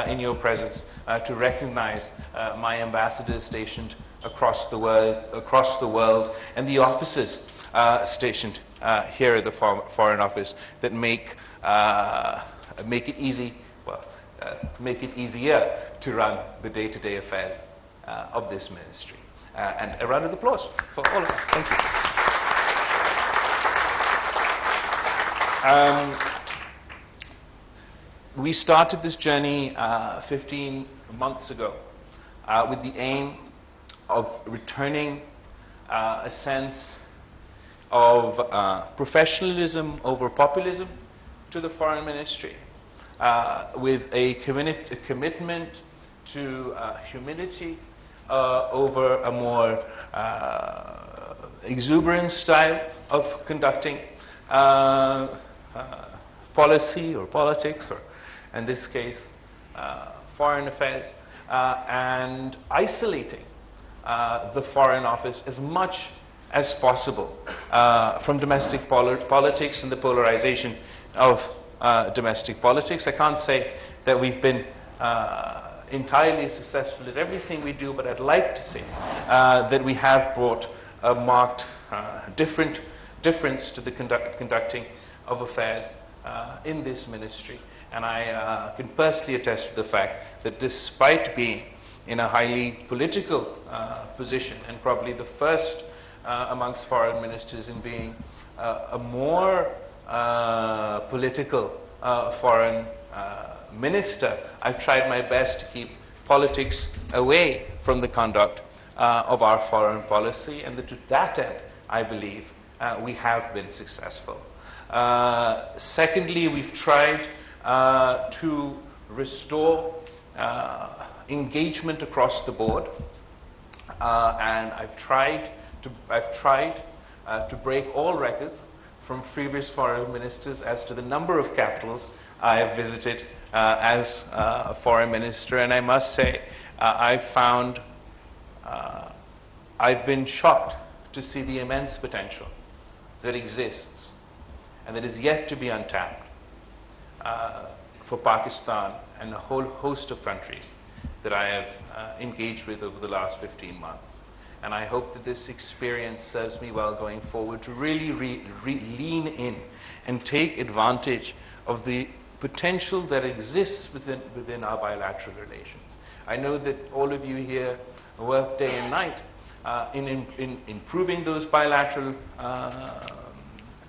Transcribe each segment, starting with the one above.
in your presence to recognize my ambassadors stationed across the world, and the officers stationed here at the Foreign Office that make it easy, make it easier to run the day-to-day affairs of this ministry. And a round of applause for all of them. Thank you. We started this journey 15 months ago with the aim of returning a sense of professionalism over populism to the Foreign Ministry, with a commitment to humility over a more exuberant style of conducting policy or politics, or in this case, foreign affairs, and isolating the Foreign Office as much as possible from domestic politics and the polarization of domestic politics. I can't say that we've been entirely successful at everything we do, but I'd like to say that we have brought a marked difference to the conducting of affairs in this ministry. And I can personally attest to the fact that despite being in a highly political position, and probably the first amongst foreign ministers in being a more political foreign minister, I've tried my best to keep politics away from the conduct of our foreign policy, and to that end, I believe, we have been successful. Secondly, we've tried to restore engagement across the board, and I've tried to break all records from previous foreign ministers as to the number of capitals I have visited as a foreign minister, and I must say I've been shocked to see the immense potential that exists and that is yet to be untapped for Pakistan and a whole host of countries that I have engaged with over the last 15 months. And I hope that this experience serves me well going forward to really lean in and take advantage of the potential that exists within our bilateral relations. I know that all of you here work day and night in improving those bilateral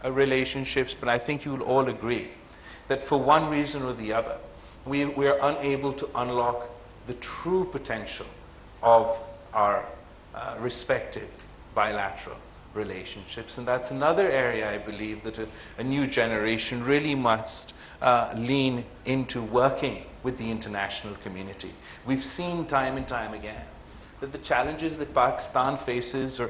relationships, but I think you will all agree that for one reason or the other, we are unable to unlock the true potential of our respective bilateral relationships. And that's another area I believe that a new generation really must lean into working with the international community. We've seen time and time again that the challenges that Pakistan faces, or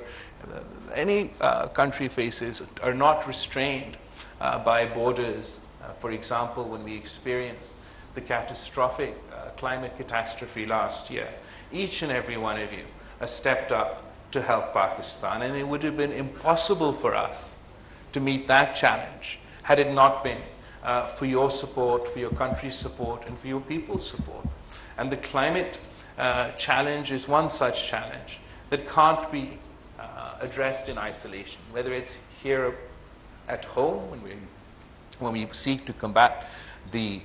any country faces, are not restrained by borders. For example, when we experienced the catastrophic climate catastrophe last year, each and every one of you stepped up to help Pakistan, and it would have been impossible for us to meet that challenge had it not been for your support, for your country's support, and for your people's support. And the climate challenge is one such challenge that can't be addressed in isolation, whether it's here at home when we seek to combat the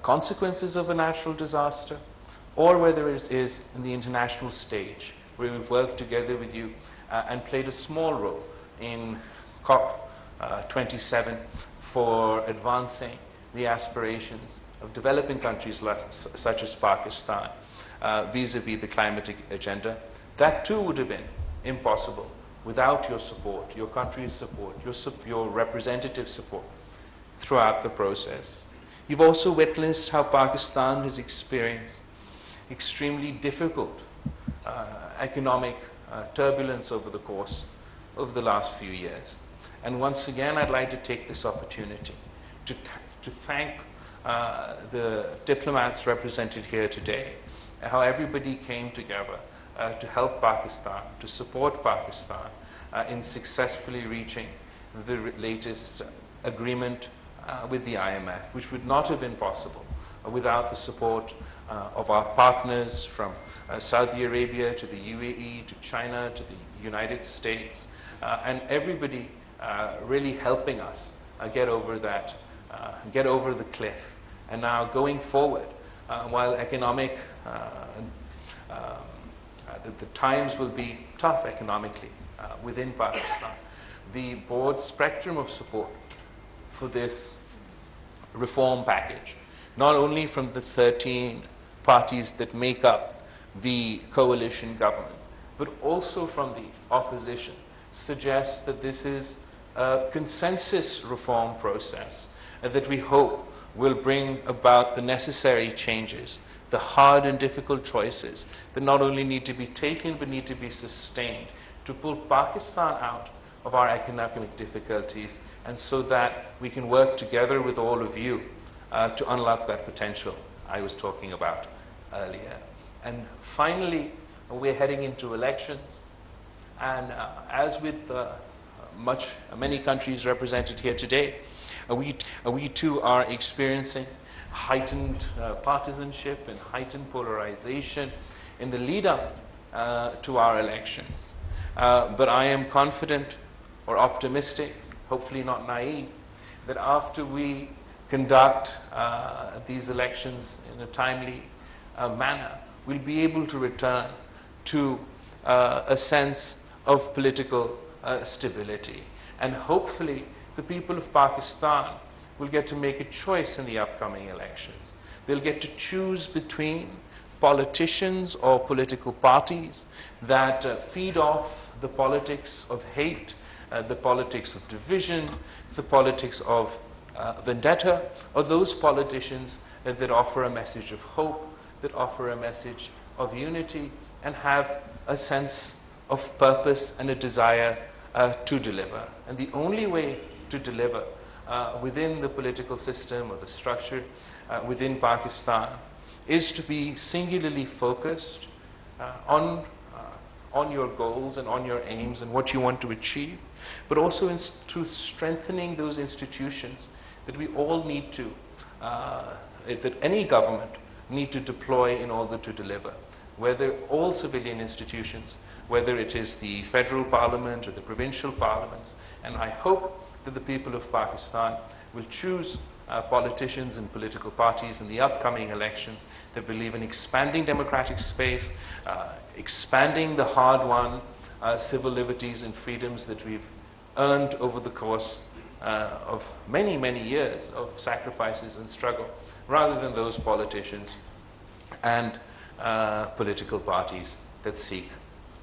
consequences of a natural disaster, or whether it is in the international stage, where we've worked together with you and played a small role in COP27 for advancing the aspirations of developing countries such as Pakistan vis-a-vis the climate agenda. That too would have been impossible without your support, your country's support, your representative support throughout the process. You've also witnessed how Pakistan has experienced extremely difficult economic turbulence over the last few years. And once again, I'd like to take this opportunity to thank the diplomats represented here today, how everybody came together to help Pakistan, to support Pakistan in successfully reaching the latest agreement with the IMF, which would not have been possible without the support of our partners from Saudi Arabia to the UAE to China to the United States, and everybody really helping us get over the cliff. And now going forward, while economic, the times will be tough economically within Pakistan, the broad spectrum of support for this reform package, not only from the 13 parties that make up the coalition government, but also from the opposition, suggests that this is a consensus reform process that we hope will bring about the necessary changes, the hard and difficult choices that not only need to be taken but need to be sustained to pull Pakistan out of our economic difficulties, and so that we can work together with all of you to unlock that potential I was talking about earlier. And finally, we're heading into elections, and as with many countries represented here today, we too are experiencing heightened partisanship and heightened polarization in the lead up to our elections. But I am confident or optimistic, hopefully not naive, that after we conduct these elections in a timely manner, we'll be able to return to a sense of political stability. And hopefully the people of Pakistan will get to make a choice in the upcoming elections. They'll get to choose between politicians or political parties that feed off the politics of hate, the politics of division, the politics of vendetta, or those politicians that offer a message of hope, that offer a message of unity, and have a sense of purpose and a desire to deliver. And the only way to deliver within the political system or the structure within Pakistan is to be singularly focused on your goals and on your aims and what you want to achieve, but also to strengthening those institutions that we all need to, that any government need to deploy in order to deliver, whether all civilian institutions, whether it is the federal parliament or the provincial parliaments. And I hope that the people of Pakistan will choose politicians and political parties in the upcoming elections that believe in expanding democratic space, expanding the hard-won civil liberties and freedoms that we've earned over the course of many, many years of sacrifices and struggle, rather than those politicians and political parties that seek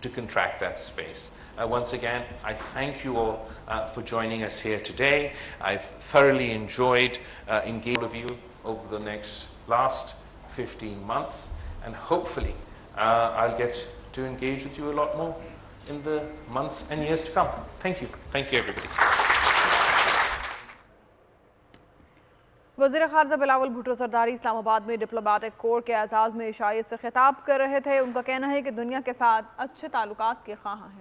to contract that space. Once again, I thank you all for joining us here today. I've thoroughly enjoyed engaging with you over the last 15 months, and hopefully I'll get to engage with you a lot more in the months and years to come. Thank you. Thank you, everybody. वज़ीर ख़ारजा बिलावल भुट्टो सरदारी इस्लामाबाद में diplomatic core के एजाज़ में इशारे से खिताब कर रहे थे। उनका कहना है कि दुनिया के साथ अच्छे ताल्लुकात के ख़्वाह हैं।